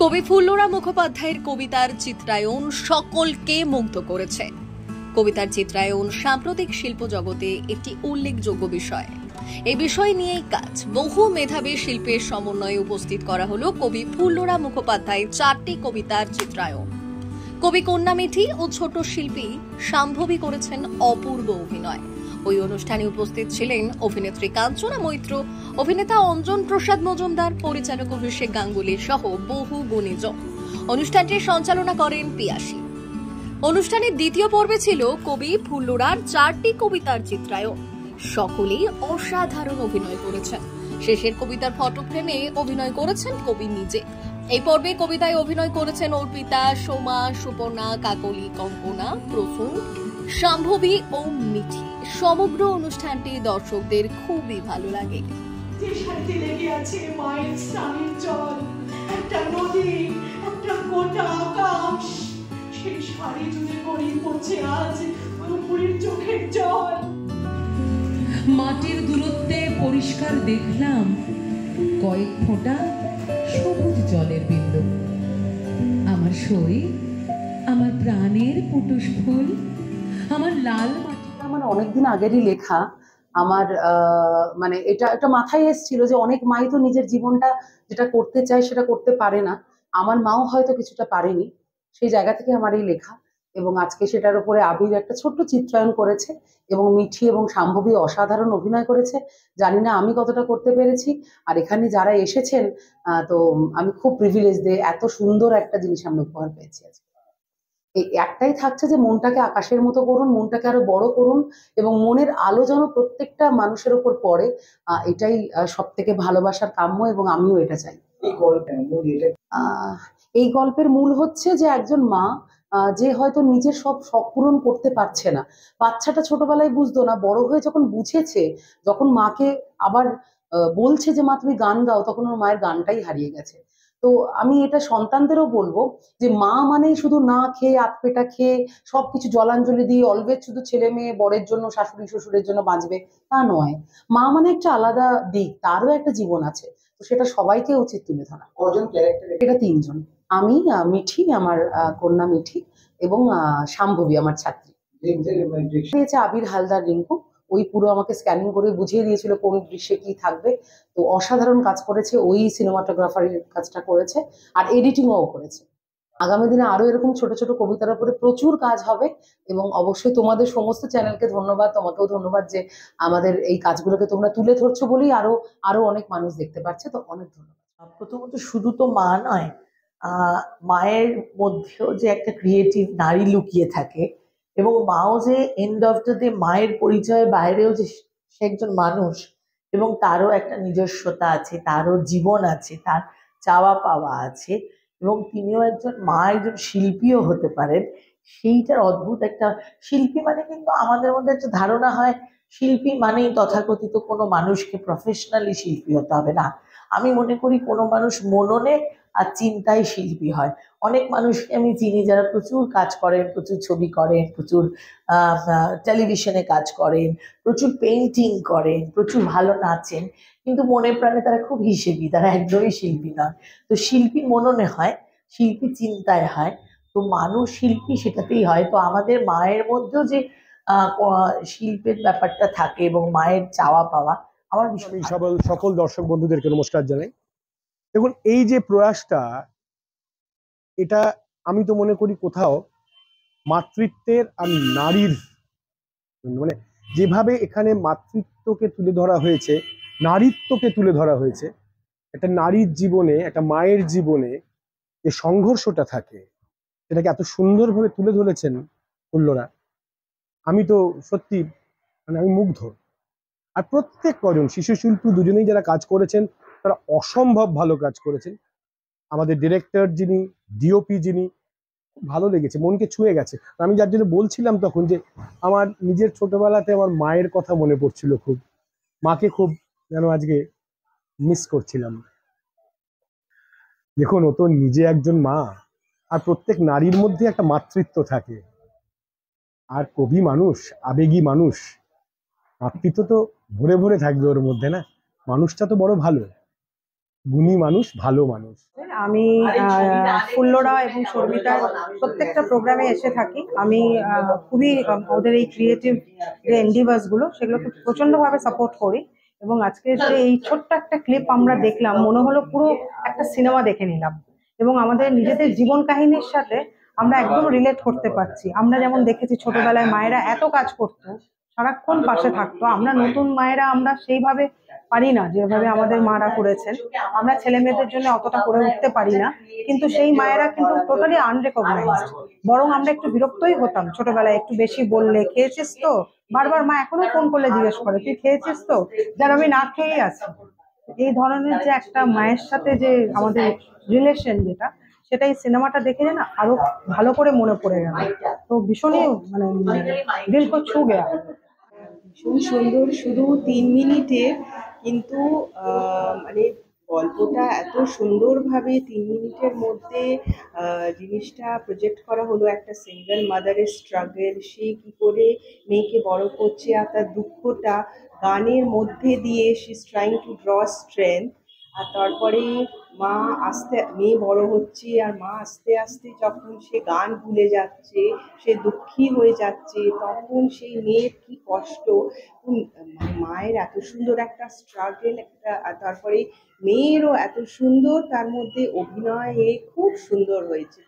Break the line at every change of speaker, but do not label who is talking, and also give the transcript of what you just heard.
কবি ফুল্লরা মুখোপাধ্যায়ের কবিতার চিত্রায়ন সকলকে মুগ্ধ করেছে। কবিতার চিত্রায়ন সাম্প্রতিক শিল্প জগতে একটি উল্লেখযোগ্য বিষয়। এই বিষয় নিয়েই কাজ বহু মেধাবী শিল্পের সমন্বয়ে উপস্থিত করা হলো কবি ফুল্লরা মুখোপাধ্যায়ের 4টি কবিতার চিত্রায়ন। কবি কন্যা মিঠি ও ছোট শিল্পী শাম্ভবী করেছেন অপূর্ব অভিনয়। ওই অনুষ্ঠানে উপস্থিত ছিলেন অভিনেত্রী কাঞ্চনা মৈত্র, অভিনেতা অঞ্জন প্রসাদ মজুমদার, পরিচালক অভিষেক গাঙ্গুলি সহ বহু গুণীজন। অনুষ্ঠানটির সঞ্চালনা করেন পিয়াসী। অনুষ্ঠানের দ্বিতীয় পর্বে ছিল কবি ফুল্লরার 4টি কবিতার চিত্রায়ন। সকলেই অসাধারণ অভিনয় করেছেন। শেষের কবিতার ফটোফ্রেমে অভিনয় করেছেন কবি নিজে। এই পর্বে কবিতায় অভিনয় করেছেন অর্পিতা, সোমা, সুপর্ণা, কাকলি, কঙ্কনা, প্রসূন, শাম্ভবী ও মিঠি। সমগ্র অনুষ্ঠানটি দর্শকদের খুবই ভালো লাগে।
যে শাড়িতে লেগে আছে মায়ের স্নানের জল, একটা নদী, একটা গোটা আকাশ, সেই শাড়ি জুড়ে গড়িয়ে পড়ছে আজ পুরীর চোখের জল।
মাটির দূরত্বে পরিষ্কার দেখলাম কয়েক ফোঁটা সবুজ জলের বিন্দু। আমার সই, আমার প্রাণের পুটুস ফুল, আমার লাল মাটি।
আমার অনেকদিন আগেরই লেখা। আমার মানে এটা মাথায় এসেছিল যে অনেক মাই তো নিজের জীবনটা যেটা করতে চায় সেটা করতে পারে না। আমার মাও হয়তো কিছুটা পারেনি, সেই জায়গা থেকে আমার এই লেখা। এবং আজকে সেটার উপরে আবির একটা ছোট্ট চিত্রায়ন করেছে এবং মিঠি এবং শাম্ভবী অসাধারণ অভিনয় করেছে। জানি না আমি কতটা করতে পেরেছি। আর এখানে যারা এসেছেন, তো আমি খুব প্রিভিলেজ দিয়ে এত সুন্দর একটা জিনিস আমি উপহার পেয়েছি। এই একটাই থাকছে যে মনটাকে আকাশের মতো করুন, মনটাকে আরো বড় করুন এবং মনের আলো যেন প্রত্যেকটা মানুষের উপর পড়ে। এটাই সব থেকে ভালোবাসার কাম্য এবং আমিও এটা চাই। এই গল্পের মূল হচ্ছে যে একজন মা যে হয়তো নিজের সব শখ পূরণ করতে পারছে না। বাচ্চাটা ছোটবেলায় বুঝতো না, বড় হয়ে যখন বুঝেছে, যখন মাকে আবার বলছে যে মা তুমি গান গাও, তখন ওর মায়ের গানটাই হারিয়ে গেছে। তো আমি এটা সন্তানদেরও বলবো যে মা মানেই শুধু না খেয়ে আধপেটা খেয়ে সবকিছু জলাঞ্জলি দিয়ে অলওয়েজ শুধু ছেলে মেয়ে বরের জন্য, শাশুড়ি শ্বশুরের জন্য বাঁচবে, তা নয়। মা মানে একটা আলাদা দিক, তারও একটা জীবন আছে। তো সেটা সবাইকে উচিত তুলে ধরা। কজন ক্যারেক্টার? এটা 3 জন। আমি, মিঠি, আমার কন্যা মিঠি এবং শাম্ভবী আমার ছাত্রী। দিয়েছে আবির হালদার রিঙ্কু। ওই পুরো আমাকে স্ক্যানিং করে বুঝিয়ে দিয়েছিল কোন দৃশ্যে কি থাকবে। তো অসাধারণ কাজ করেছে, ওই সিনেমাটোগ্রাফারের কাজটা করেছে আর এডিটিংও করেছে। আগামী দিনে আরো এরকম ছোট ছোট কবিতার উপরে প্রচুর কাজ হবে এবং অবশ্যই তোমাদের সমস্ত চ্যানেলকে ধন্যবাদ, তোমাকেও ধন্যবাদ যে আমাদের এই কাজগুলোকে তোমরা তুলে ধরছো বলেই আরো অনেক মানুষ দেখতে পাচ্ছে। তো অনেক ধন্যবাদ।
প্রথমত শুধু তো মা নয়, মায়ের মধ্যেও যে একটা ক্রিয়েটিভ নারী লুকিয়ে থাকে এবং মাও যে এন্ড অফ দ্য ডে মায়ের পরিচয়ে বাইরেও যে সে একজন মানুষ এবং তারও একটা নিজস্বতা আছে, তারও জীবন আছে, তার চাওয়া পাওয়া আছে এবং তিনিও একজন শিল্পীও হতে পারেন। সেইটার অদ্ভুত একটা শিল্পী মানে, কিন্তু আমাদের মধ্যে একটা ধারণা হয় শিল্পী মানেই তথাকথিত কোনো মানুষকে প্রফেশনালি শিল্পী হতে হবে। না, আমি মনে করি কোনো মানুষ মননে আর চিন্তায় শিল্পী হয়। অনেক মানুষকে আমি চিনি যারা প্রচুর কাজ করেন, প্রচুর ছবি করেন, প্রচুর টেলিভিশনে কাজ করেন, প্রচুর পেইন্টিং করেন, প্রচুর ভালো নাচেন, কিন্তু মনে প্রাণে তারা খুব হিসেবি, তারা একদমই শিল্পী নয়। তো শিল্পী মননে হয়, শিল্পী চিন্তায় হয়, তো মানুষ শিল্পী সেটাতেই হয়। তো আমাদের মায়ের মধ্যেও যে শিল্পের ব্যাপারটা থাকে এবং মায়ের চাওয়া পাওয়া আমার ভীষণ।
সকল দর্শক বন্ধুদেরকে নমস্কার জানাই। দেখুন, এই যে প্রয়াসটা, এটা আমি তো মনে করি কোথাও মাতৃত্বের আর নারীর, মানে যেভাবে এখানে মাতৃত্বকে তুলে ধরা হয়েছে, নারীত্বকে তুলে ধরা হয়েছে, একটা নারীর জীবনে, একটা মায়ের জীবনে যে সংঘর্ষটা থাকে, সেটাকে এত সুন্দরভাবে তুলে ধরেছেন ফুল্লরা। আমি তো সত্যি মানে আমি মুগ্ধ। আর প্রত্যেক কজন শিশু শিল্পী দুজনেই যারা কাজ করেছেন তারা অসম্ভব ভালো কাজ করেছেন। আমাদের ডিরেক্টর যিনি, ডিওপি যিনি, খুব ভালো লেগেছে, মনকে ছুঁয়ে গেছে। আমি যার জন্য বলছিলাম তখন যে আমার নিজের ছোটবেলাতে আমার মায়ের কথা মনে পড়ছিল, খুব মাকে খুব যেন আজকে মিস করছিলাম। দেখুন, ও তো নিজে একজন মা, আর প্রত্যেক নারীর মধ্যে একটা মাতৃত্ব থাকে। আর কবি মানুষ, আবেগী মানুষ, মাতৃত্ব তো ভরে ভরে থাকবে ওর মধ্যে, না? মানুষটা তো বড় ভালো, গুণী মানুষ, ভালো মানুষ।
আমি ফুল্লরা এবং শর্মিতার প্রত্যেকটা প্রোগ্রামে এসে থাকি। আমি খুবই ওদের এই ক্রিয়েটিভ যে এন্ডিভার্স গুলো সেগুলোকে প্রচন্ডভাবে সাপোর্ট করি এবং আজকে যে এই ছোট্ট একটা ক্লিপ আমরা দেখলাম মনে হলো পুরো একটা সিনেমা দেখে নিলাম এবং আমাদের নিজেদের জীবন কাহিনীর সাথে আমরা একদম রিলেট করতে পারছি। আমরা যেমন দেখেছি ছোটবেলায় মায়েরা এত কাজ করতো, সারাক্ষণ পাশে থাকতো, আমরা নতুন মায়েরা আমরা সেইভাবে পারি না যেভাবে আমাদের মারা করেছেন। আমরা ছেলে মেয়েদের জন্য অতটা করে উঠতে পারি না, কিন্তু সেই মায়েরা কিন্তু টোটালি আনরেকগনাইজড। বরং আমরা একটু বিরক্তই হতাম ছোটবেলায়, একটু বেশি বললে খেয়েছিস তো, বারবার মা এখনো ফোন করলে জিজ্ঞেস করে তুই খেয়েছিস তো, যেন আমি না খেয়েই আছি। এই ধরনের যে একটা মায়ের সাথে যে আমাদের রিলেশন যেটা, সেটাই সিনেমাটা দেখে না আরো ভালো করে মনে পড়ে গেল। তো ভীষণই মানে দিল কো ছু গেয়া।
ভীষণ সুন্দর, শুধু 3 মিনিটে, কিন্তু মানে গল্পটা এত সুন্দরভাবে 3 মিনিটের মধ্যে জিনিসটা প্রজেক্ট করা হলো। একটা সিঙ্গেল মাদারের স্ট্রাগল, সে কি করে মেয়েকে বড় করছে আর তার দুঃখটা গানের মধ্যে দিয়ে she is trying to draw strength. আর তারপরে মেয়ে বড় হচ্ছে আর মা আস্তে আস্তে যখন সে গান ভুলে যাচ্ছে, সে দুঃখী হয়ে যাচ্ছে, তখন সেই মেয়ের কি কষ্ট। মায়ের এত সুন্দর একটা স্ট্রাগল, আর তারপরে মেয়েরও এত সুন্দর, তার মধ্যে অভিনয় খুব সুন্দর হয়েছে।